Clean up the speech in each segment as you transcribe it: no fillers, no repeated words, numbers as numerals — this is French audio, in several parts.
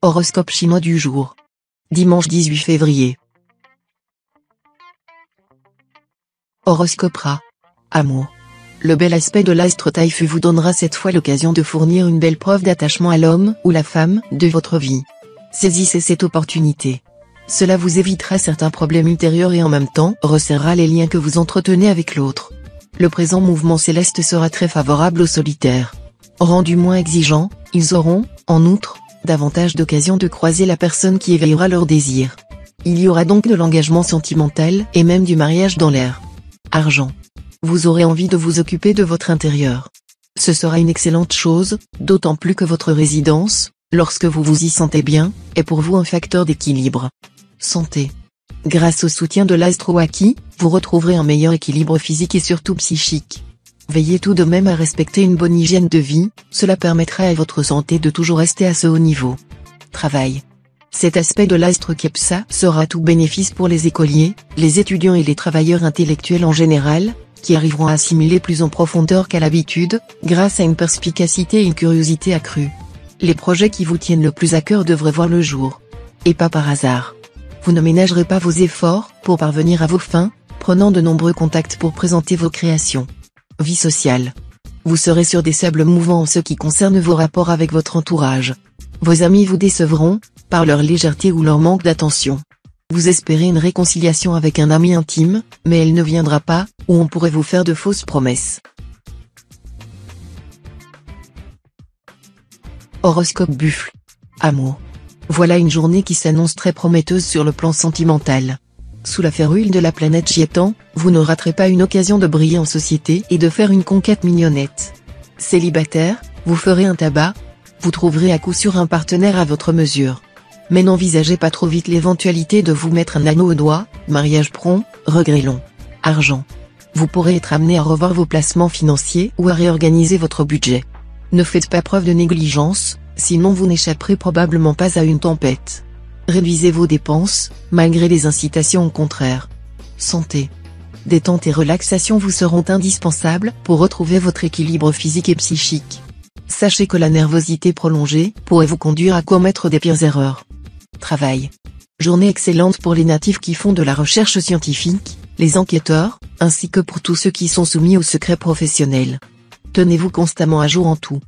Horoscope chinois du jour. Dimanche 18 février. Horoscope Ra. Amour. Le bel aspect de l'astre Taïfu vous donnera cette fois l'occasion de fournir une belle preuve d'attachement à l'homme ou la femme de votre vie. Saisissez cette opportunité. Cela vous évitera certains problèmes ultérieurs et en même temps resserrera les liens que vous entretenez avec l'autre. Le présent mouvement céleste sera très favorable aux solitaires. Rendus moins exigeants, ils auront, en outre, davantage d'occasions de croiser la personne qui éveillera leurs désirs. Il y aura donc de l'engagement sentimental et même du mariage dans l'air. Argent. Vous aurez envie de vous occuper de votre intérieur. Ce sera une excellente chose, d'autant plus que votre résidence, lorsque vous vous y sentez bien, est pour vous un facteur d'équilibre. Santé. Grâce au soutien de l'astre Waki, vous retrouverez un meilleur équilibre physique et surtout psychique. Veillez tout de même à respecter une bonne hygiène de vie, cela permettra à votre santé de toujours rester à ce haut niveau. Travail. Cet aspect de l'astre Kepsa sera tout bénéfice pour les écoliers, les étudiants et les travailleurs intellectuels en général, qui arriveront à assimiler plus en profondeur qu'à l'habitude, grâce à une perspicacité et une curiosité accrues. Les projets qui vous tiennent le plus à cœur devraient voir le jour. Et pas par hasard. Vous ne ménagerez pas vos efforts pour parvenir à vos fins, prenant de nombreux contacts pour présenter vos créations. Vie sociale. Vous serez sur des sables mouvants en ce qui concerne vos rapports avec votre entourage. Vos amis vous décevront, par leur légèreté ou leur manque d'attention. Vous espérez une réconciliation avec un ami intime, mais elle ne viendra pas, ou on pourrait vous faire de fausses promesses. Horoscope Buffle. Amour. Voilà une journée qui s'annonce très prometteuse sur le plan sentimental. Sous la férule de la planète Jiétan, vous ne raterez pas une occasion de briller en société et de faire une conquête mignonnette. Célibataire, vous ferez un tabac, vous trouverez à coup sûr un partenaire à votre mesure. Mais n'envisagez pas trop vite l'éventualité de vous mettre un anneau au doigt, mariage prompt, regret long. Argent. Vous pourrez être amené à revoir vos placements financiers ou à réorganiser votre budget. Ne faites pas preuve de négligence, sinon vous n'échapperez probablement pas à une tempête. Réduisez vos dépenses, malgré les incitations au contraire. Santé. Détente et relaxation vous seront indispensables pour retrouver votre équilibre physique et psychique. Sachez que la nervosité prolongée pourrait vous conduire à commettre des pires erreurs. Travail. Journée excellente pour les natifs qui font de la recherche scientifique, les enquêteurs, ainsi que pour tous ceux qui sont soumis au secret professionnel. Tenez-vous constamment à jour en tout.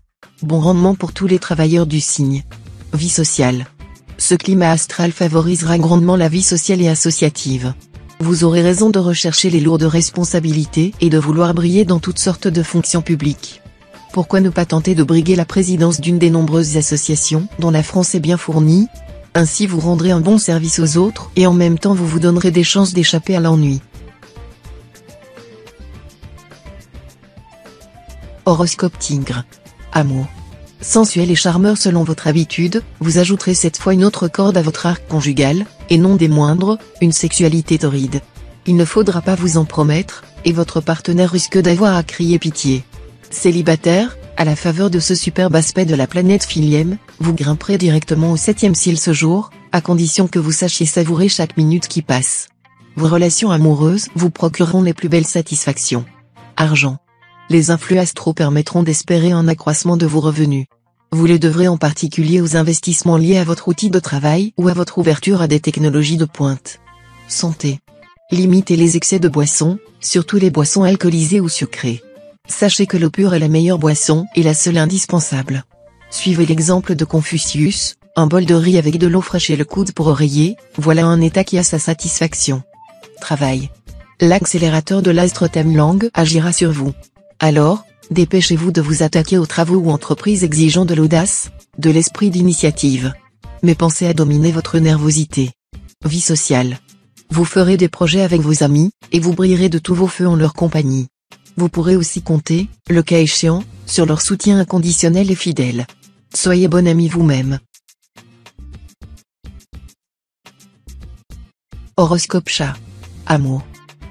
Bon rendement pour tous les travailleurs du signe. Vie sociale. Ce climat astral favorisera grandement la vie sociale et associative. Vous aurez raison de rechercher les lourdes responsabilités et de vouloir briller dans toutes sortes de fonctions publiques. Pourquoi ne pas tenter de briguer la présidence d'une des nombreuses associations dont la France est bien fournie? Ainsi vous rendrez un bon service aux autres et en même temps vous vous donnerez des chances d'échapper à l'ennui. Horoscope Tigre. Amour. Sensuel et charmeur selon votre habitude, vous ajouterez cette fois une autre corde à votre arc conjugal, et non des moindres, une sexualité torride. Il ne faudra pas vous en promettre, et votre partenaire risque d'avoir à crier pitié. Célibataire, à la faveur de ce superbe aspect de la planète Philième, vous grimperez directement au 7e ciel ce jour, à condition que vous sachiez savourer chaque minute qui passe. Vos relations amoureuses vous procureront les plus belles satisfactions. Argent. Les influx astraux permettront d'espérer un accroissement de vos revenus. Vous les devrez en particulier aux investissements liés à votre outil de travail ou à votre ouverture à des technologies de pointe. Santé. Limitez les excès de boissons, surtout les boissons alcoolisées ou sucrées. Sachez que l'eau pure est la meilleure boisson et la seule indispensable. Suivez l'exemple de Confucius, un bol de riz avec de l'eau fraîche et le coude pour oreiller, voilà un état qui a sa satisfaction. Travail. L'accélérateur de l'astre Temlang agira sur vous. Alors, dépêchez-vous de vous attaquer aux travaux ou entreprises exigeant de l'audace, de l'esprit d'initiative. Mais pensez à dominer votre nervosité. Vie sociale. Vous ferez des projets avec vos amis, et vous brillerez de tous vos feux en leur compagnie. Vous pourrez aussi compter, le cas échéant, sur leur soutien inconditionnel et fidèle. Soyez bon ami vous-même. Horoscope Chat. Amour.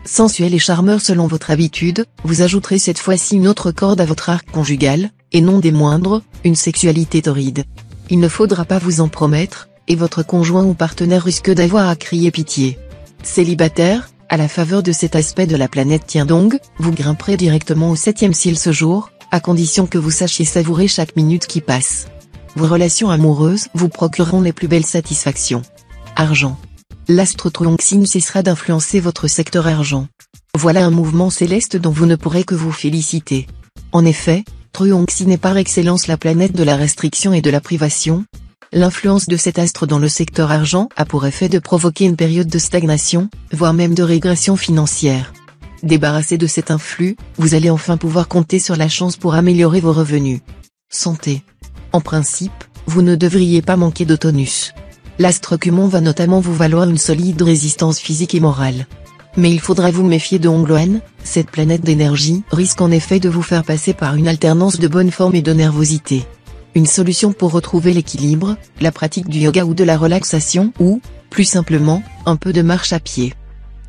Sensuel et charmeur selon votre habitude, vous ajouterez cette fois-ci une autre corde à votre arc conjugal, et non des moindres, une sexualité torride. Il ne faudra pas vous en promettre, et votre conjoint ou partenaire risque d'avoir à crier pitié. Célibataire, à la faveur de cet aspect de la planète Tiandong, vous grimperez directement au 7e ciel ce jour, à condition que vous sachiez savourer chaque minute qui passe. Vos relations amoureuses vous procureront les plus belles satisfactions. Argent. L'astre Trioxy ne cessera d'influencer votre secteur argent. Voilà un mouvement céleste dont vous ne pourrez que vous féliciter. En effet, Trioxy n'est par excellence la planète de la restriction et de la privation. L'influence de cet astre dans le secteur argent a pour effet de provoquer une période de stagnation, voire même de régression financière. Débarrassé de cet influx, vous allez enfin pouvoir compter sur la chance pour améliorer vos revenus. Santé. En principe, vous ne devriez pas manquer de tonus. L'astre Cumon va notamment vous valoir une solide résistance physique et morale. Mais il faudra vous méfier de Ongloan, cette planète d'énergie risque en effet de vous faire passer par une alternance de bonne forme et de nervosité. Une solution pour retrouver l'équilibre, la pratique du yoga ou de la relaxation ou, plus simplement, un peu de marche à pied.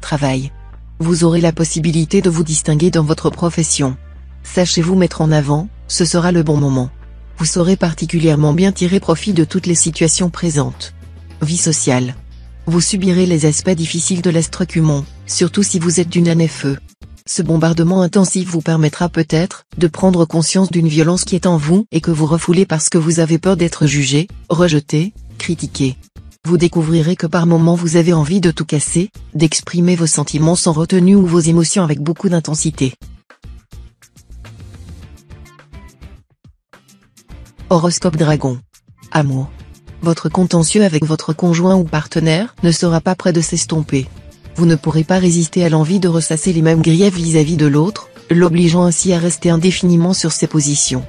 Travail. Vous aurez la possibilité de vous distinguer dans votre profession. Sachez-vous mettre en avant, ce sera le bon moment. Vous saurez particulièrement bien tirer profit de toutes les situations présentes. Vie sociale. Vous subirez les aspects difficiles de l'astre Cumon, surtout si vous êtes d'une année feu. Ce bombardement intensif vous permettra peut-être de prendre conscience d'une violence qui est en vous et que vous refoulez parce que vous avez peur d'être jugé, rejeté, critiqué. Vous découvrirez que par moments vous avez envie de tout casser, d'exprimer vos sentiments sans retenue ou vos émotions avec beaucoup d'intensité. Horoscope Dragon. Amour. Votre contentieux avec votre conjoint ou partenaire ne sera pas près de s'estomper. Vous ne pourrez pas résister à l'envie de ressasser les mêmes griefs vis-à-vis de l'autre, l'obligeant ainsi à rester indéfiniment sur ses positions.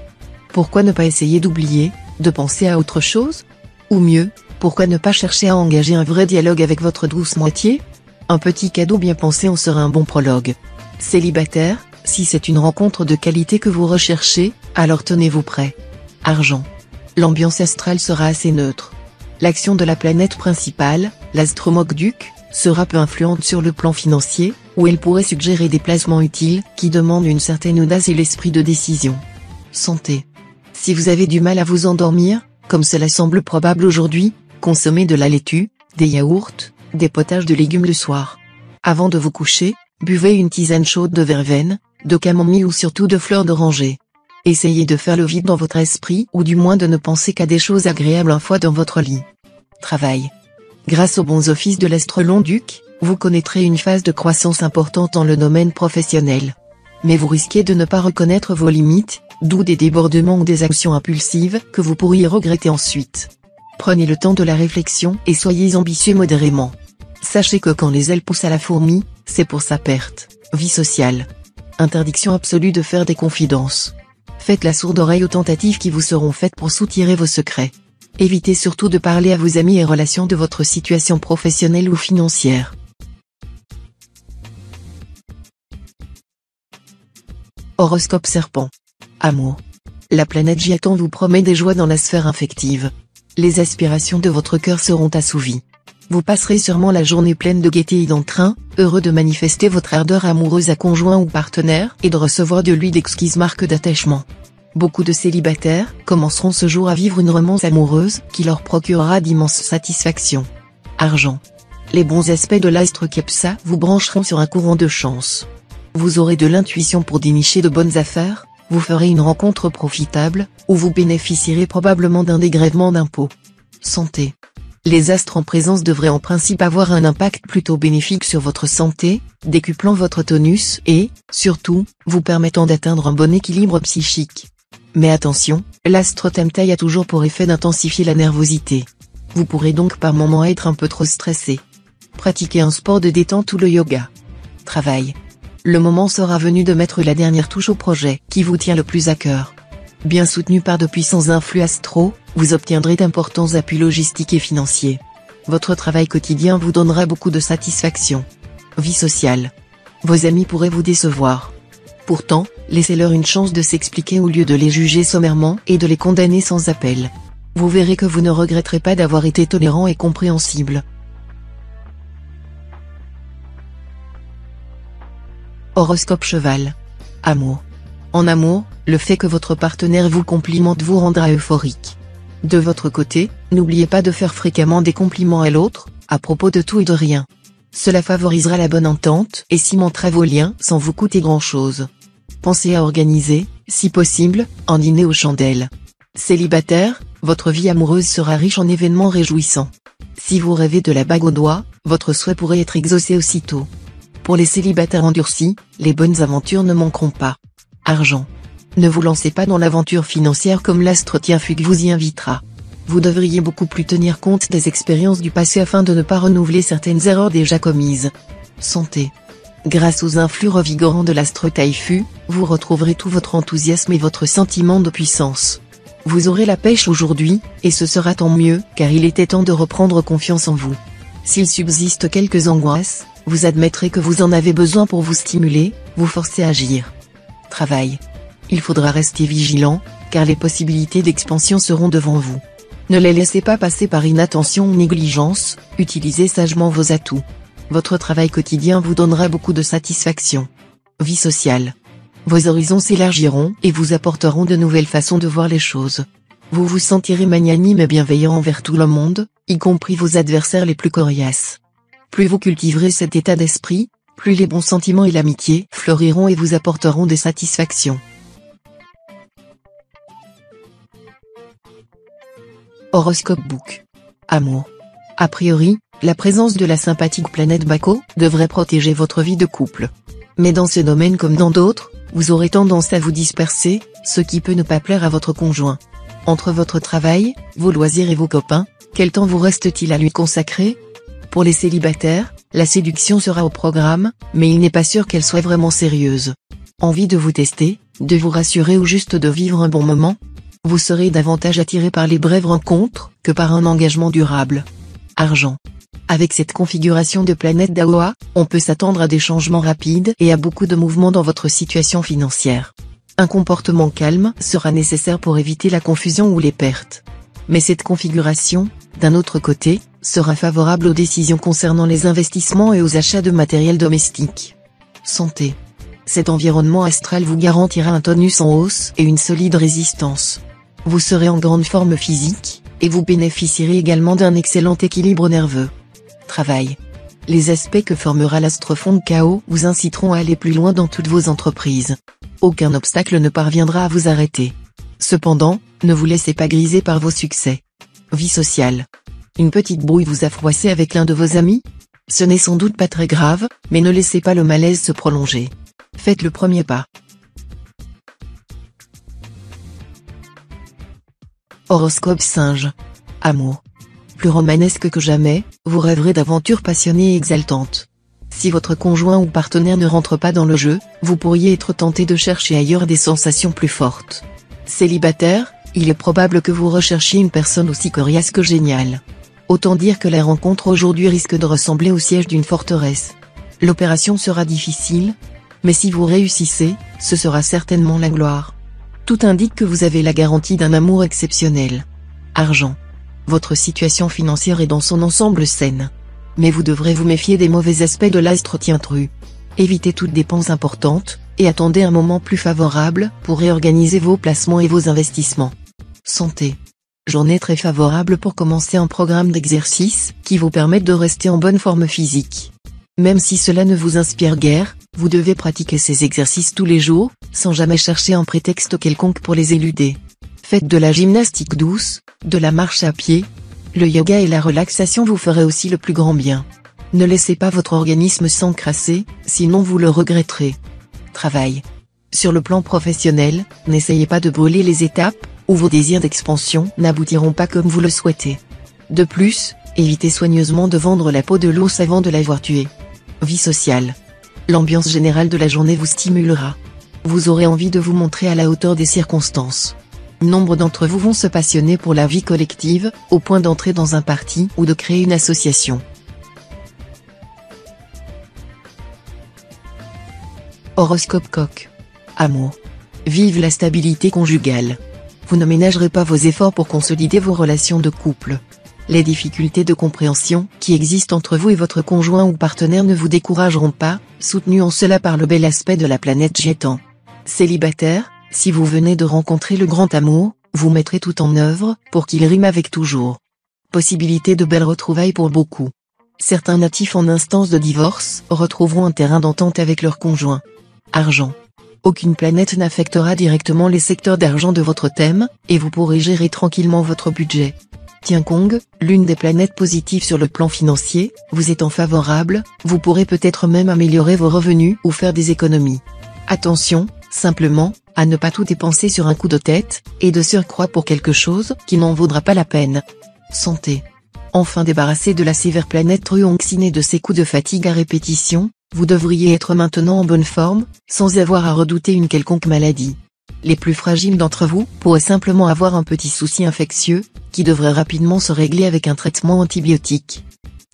Pourquoi ne pas essayer d'oublier, de penser à autre chose? Ou mieux, pourquoi ne pas chercher à engager un vrai dialogue avec votre douce moitié? Un petit cadeau bien pensé en sera un bon prologue. Célibataire, si c'est une rencontre de qualité que vous recherchez, alors tenez-vous prêt. Argent. L'ambiance astrale sera assez neutre. L'action de la planète principale, l'Astromokduc, sera peu influente sur le plan financier, où elle pourrait suggérer des placements utiles qui demandent une certaine audace et l'esprit de décision. Santé. Si vous avez du mal à vous endormir, comme cela semble probable aujourd'hui, consommez de la laitue, des yaourts, des potages de légumes le soir. Avant de vous coucher, buvez une tisane chaude de verveine, de camomille ou surtout de fleurs d'oranger. Essayez de faire le vide dans votre esprit ou du moins de ne penser qu'à des choses agréables une fois dans votre lit. Travail. Grâce aux bons offices de l'Astre-Long-Duc, vous connaîtrez une phase de croissance importante dans le domaine professionnel. Mais vous risquez de ne pas reconnaître vos limites, d'où des débordements ou des actions impulsives que vous pourriez regretter ensuite. Prenez le temps de la réflexion et soyez ambitieux modérément. Sachez que quand les ailes poussent à la fourmi, c'est pour sa perte. Vie sociale. Interdiction absolue de faire des confidences. Faites la sourde oreille aux tentatives qui vous seront faites pour soutirer vos secrets. Évitez surtout de parler à vos amis et relations de votre situation professionnelle ou financière. Horoscope Serpent. Amour. La planète Giatan vous promet des joies dans la sphère affective. Les aspirations de votre cœur seront assouvies. Vous passerez sûrement la journée pleine de gaieté et d'entrain, heureux de manifester votre ardeur amoureuse à conjoint ou partenaire et de recevoir de lui d'exquises marques d'attachement. Beaucoup de célibataires commenceront ce jour à vivre une romance amoureuse qui leur procurera d'immenses satisfactions. Argent. Les bons aspects de l'astre Kepsa vous brancheront sur un courant de chance. Vous aurez de l'intuition pour dénicher de bonnes affaires, vous ferez une rencontre profitable, ou vous bénéficierez probablement d'un dégrèvement d'impôts. Santé. Les astres en présence devraient en principe avoir un impact plutôt bénéfique sur votre santé, décuplant votre tonus et, surtout, vous permettant d'atteindre un bon équilibre psychique. Mais attention, l'astre Tamtai a toujours pour effet d'intensifier la nervosité. Vous pourrez donc par moments être un peu trop stressé. Pratiquez un sport de détente ou le yoga. Travail. Le moment sera venu de mettre la dernière touche au projet qui vous tient le plus à cœur. Bien soutenu par de puissants influx astraux, vous obtiendrez d'importants appuis logistiques et financiers. Votre travail quotidien vous donnera beaucoup de satisfaction. Vie sociale. Vos amis pourraient vous décevoir. Pourtant, laissez-leur une chance de s'expliquer au lieu de les juger sommairement et de les condamner sans appel. Vous verrez que vous ne regretterez pas d'avoir été tolérant et compréhensible. Horoscope Cheval. Amour. En amour, le fait que votre partenaire vous complimente vous rendra euphorique. De votre côté, n'oubliez pas de faire fréquemment des compliments à l'autre, à propos de tout et de rien. Cela favorisera la bonne entente et cimentera vos liens sans vous coûter grand-chose. Pensez à organiser, si possible, un dîner aux chandelles. Célibataire, votre vie amoureuse sera riche en événements réjouissants. Si vous rêvez de la bague au doigt, votre souhait pourrait être exaucé aussitôt. Pour les célibataires endurcis, les bonnes aventures ne manqueront pas. Argent. Ne vous lancez pas dans l'aventure financière comme l'astre Tienfugue vous y invitera. Vous devriez beaucoup plus tenir compte des expériences du passé afin de ne pas renouveler certaines erreurs déjà commises. Santé. Grâce aux influx revigorants de l'astre Taifu, vous retrouverez tout votre enthousiasme et votre sentiment de puissance. Vous aurez la pêche aujourd'hui, et ce sera tant mieux, car il était temps de reprendre confiance en vous. S'il subsiste quelques angoisses, vous admettrez que vous en avez besoin pour vous stimuler, vous forcer à agir. Travail. Il faudra rester vigilant, car les possibilités d'expansion seront devant vous. Ne les laissez pas passer par inattention ou négligence, utilisez sagement vos atouts. Votre travail quotidien vous donnera beaucoup de satisfaction. Vie sociale. Vos horizons s'élargiront et vous apporteront de nouvelles façons de voir les choses. Vous vous sentirez magnanime et bienveillant envers tout le monde, y compris vos adversaires les plus coriaces. Plus vous cultiverez cet état d'esprit, plus les bons sentiments et l'amitié fleuriront et vous apporteront des satisfactions. Horoscope Book. Amour. A priori, la présence de la sympathique planète Baco devrait protéger votre vie de couple. Mais dans ce domaine comme dans d'autres, vous aurez tendance à vous disperser, ce qui peut ne pas plaire à votre conjoint. Entre votre travail, vos loisirs et vos copains, quel temps vous reste-t-il à lui consacrer? Pour les célibataires, la séduction sera au programme, mais il n'est pas sûr qu'elle soit vraiment sérieuse. Envie de vous tester, de vous rassurer ou juste de vivre un bon moment? Vous serez davantage attiré par les brèves rencontres que par un engagement durable. Argent. Avec cette configuration de planète d'Aoa, on peut s'attendre à des changements rapides et à beaucoup de mouvements dans votre situation financière. Un comportement calme sera nécessaire pour éviter la confusion ou les pertes. Mais cette configuration, d'un autre côté, sera favorable aux décisions concernant les investissements et aux achats de matériel domestique. Santé. Cet environnement astral vous garantira un tonus en hausse et une solide résistance. Vous serez en grande forme physique, et vous bénéficierez également d'un excellent équilibre nerveux. Travail. Les aspects que formera l'astrofond de chaos vous inciteront à aller plus loin dans toutes vos entreprises. Aucun obstacle ne parviendra à vous arrêter. Cependant, ne vous laissez pas griser par vos succès. Vie sociale. Une petite brouille vous a froissé avec l'un de vos amis? Ce n'est sans doute pas très grave, mais ne laissez pas le malaise se prolonger. Faites le premier pas. Horoscope Singe. Amour. Plus romanesque que jamais, vous rêverez d'aventures passionnées et exaltantes. Si votre conjoint ou partenaire ne rentre pas dans le jeu, vous pourriez être tenté de chercher ailleurs des sensations plus fortes. Célibataire, il est probable que vous recherchiez une personne aussi coriace que géniale. Autant dire que la rencontre aujourd'hui risque de ressembler au siège d'une forteresse. L'opération sera difficile, mais si vous réussissez, ce sera certainement la gloire. Tout indique que vous avez la garantie d'un amour exceptionnel. Argent. Votre situation financière est dans son ensemble saine. Mais vous devrez vous méfier des mauvais aspects de l'astre Tientru. Évitez toute dépense importante, et attendez un moment plus favorable pour réorganiser vos placements et vos investissements. Santé. Journée très favorable pour commencer un programme d'exercice qui vous permette de rester en bonne forme physique. Même si cela ne vous inspire guère, vous devez pratiquer ces exercices tous les jours, sans jamais chercher un prétexte quelconque pour les éluder. Faites de la gymnastique douce, de la marche à pied. Le yoga et la relaxation vous feraient aussi le plus grand bien. Ne laissez pas votre organisme s'encrasser, sinon vous le regretterez. Travail. Sur le plan professionnel, n'essayez pas de brûler les étapes, ou vos désirs d'expansion n'aboutiront pas comme vous le souhaitez. De plus, évitez soigneusement de vendre la peau de l'ours avant de l'avoir tué. Vie sociale. L'ambiance générale de la journée vous stimulera. Vous aurez envie de vous montrer à la hauteur des circonstances. Nombre d'entre vous vont se passionner pour la vie collective, au point d'entrer dans un parti ou de créer une association. Horoscope Coq. Amour. Vive la stabilité conjugale. Vous ne ménagerez pas vos efforts pour consolider vos relations de couple. Les difficultés de compréhension qui existent entre vous et votre conjoint ou partenaire ne vous décourageront pas, soutenus en cela par le bel aspect de la planète Gétan. Célibataire, si vous venez de rencontrer le grand amour, vous mettrez tout en œuvre pour qu'il rime avec toujours. Possibilité de belles retrouvailles pour beaucoup. Certains natifs en instance de divorce retrouveront un terrain d'entente avec leur conjoint. Argent. Aucune planète n'affectera directement les secteurs d'argent de votre thème, et vous pourrez gérer tranquillement votre budget. Tiankong, l'une des planètes positives sur le plan financier, vous étant favorable, vous pourrez peut-être même améliorer vos revenus ou faire des économies. Attention, simplement, à ne pas tout dépenser sur un coup de tête, et de surcroît pour quelque chose qui n'en vaudra pas la peine. Santé. Enfin débarrassé de la sévère planète Truongxin et de ses coups de fatigue à répétition, vous devriez être maintenant en bonne forme, sans avoir à redouter une quelconque maladie. Les plus fragiles d'entre vous pourraient simplement avoir un petit souci infectieux, qui devrait rapidement se régler avec un traitement antibiotique.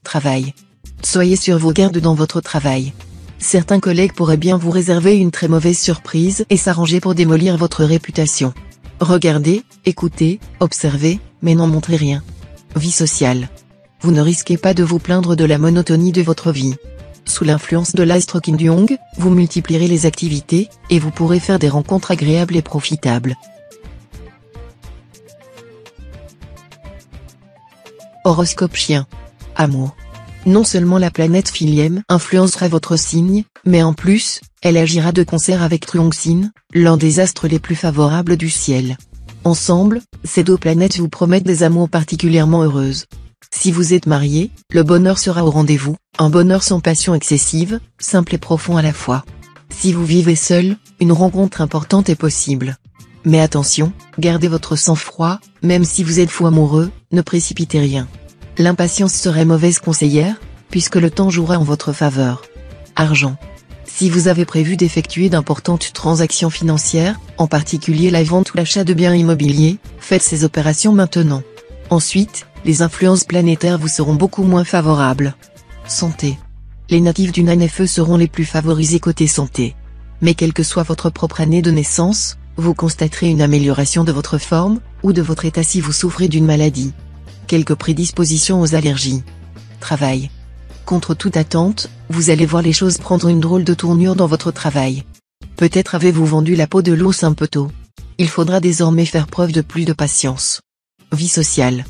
Travail. Soyez sur vos gardes dans votre travail. Certains collègues pourraient bien vous réserver une très mauvaise surprise et s'arranger pour démolir votre réputation. Regardez, écoutez, observez, mais n'en montrez rien. Vie sociale. Vous ne risquez pas de vous plaindre de la monotonie de votre vie. Sous l'influence de l'astre Kim Du-hong, vous multiplierez les activités, et vous pourrez faire des rencontres agréables et profitables. Horoscope Chien. Amour. Non seulement la planète Philiem influencera votre signe, mais en plus, elle agira de concert avec Truongxin, l'un des astres les plus favorables du ciel. Ensemble, ces deux planètes vous promettent des amours particulièrement heureuses. Si vous êtes marié, le bonheur sera au rendez-vous, un bonheur sans passion excessive, simple et profond à la fois. Si vous vivez seul, une rencontre importante est possible. Mais attention, gardez votre sang-froid, même si vous êtes fou amoureux, ne précipitez rien. L'impatience serait mauvaise conseillère, puisque le temps jouera en votre faveur. Argent. Si vous avez prévu d'effectuer d'importantes transactions financières, en particulier la vente ou l'achat de biens immobiliers, faites ces opérations maintenant. Ensuite, les influences planétaires vous seront beaucoup moins favorables. Santé. Les natifs d'une année feu seront les plus favorisés côté santé. Mais quelle que soit votre propre année de naissance, vous constaterez une amélioration de votre forme, ou de votre état si vous souffrez d'une maladie. Quelques prédispositions aux allergies. Travail. Contre toute attente, vous allez voir les choses prendre une drôle de tournure dans votre travail. Peut-être avez-vous vendu la peau de l'ours un peu tôt. Il faudra désormais faire preuve de plus de patience. Vie sociale.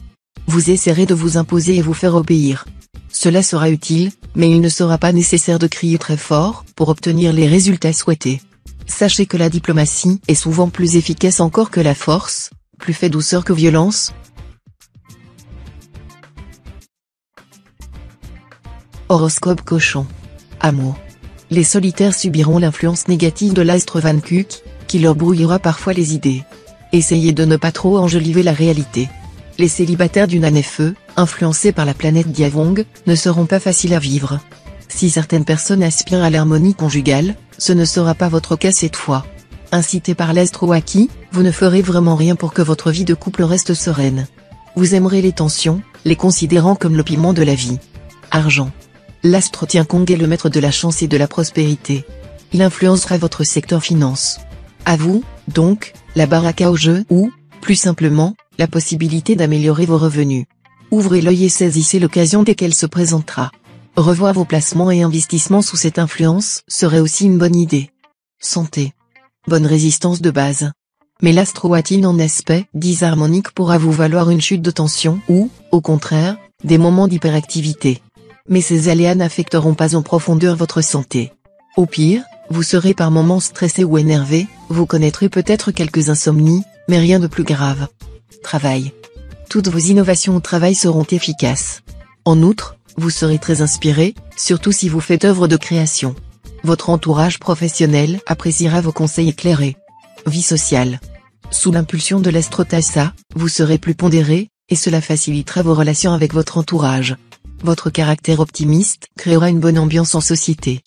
Vous essaierez de vous imposer et vous faire obéir. Cela sera utile, mais il ne sera pas nécessaire de crier très fort pour obtenir les résultats souhaités. Sachez que la diplomatie est souvent plus efficace encore que la force, plus fait douceur que violence. Horoscope Cochon. Amour. Les solitaires subiront l'influence négative de l'astre Vankuk, qui leur brouillera parfois les idées. Essayez de ne pas trop enjoliver la réalité. Les célibataires d'une année feu, influencés par la planète Diavong, ne seront pas faciles à vivre. Si certaines personnes aspirent à l'harmonie conjugale, ce ne sera pas votre cas cette fois. Incité par l'astre Waki, vous ne ferez vraiment rien pour que votre vie de couple reste sereine. Vous aimerez les tensions, les considérant comme le piment de la vie. Argent. L'astre Tiankong est le maître de la chance et de la prospérité. Il influencera votre secteur finance. À vous, donc, la baraka au jeu ou, plus simplement, la possibilité d'améliorer vos revenus. Ouvrez l'œil et saisissez l'occasion dès qu'elle se présentera. Revoir vos placements et investissements sous cette influence serait aussi une bonne idée. Santé. Bonne résistance de base. Mais l'astro-watine en aspect disharmonique pourra vous valoir une chute de tension ou, au contraire, des moments d'hyperactivité. Mais ces aléas n'affecteront pas en profondeur votre santé. Au pire, vous serez par moments stressé ou énervé, vous connaîtrez peut-être quelques insomnies, mais rien de plus grave. Travail. Toutes vos innovations au travail seront efficaces. En outre, vous serez très inspiré, surtout si vous faites œuvre de création. Votre entourage professionnel appréciera vos conseils éclairés. Vie sociale. Sous l'impulsion de l'astro-tassa, vous serez plus pondéré, et cela facilitera vos relations avec votre entourage. Votre caractère optimiste créera une bonne ambiance en société.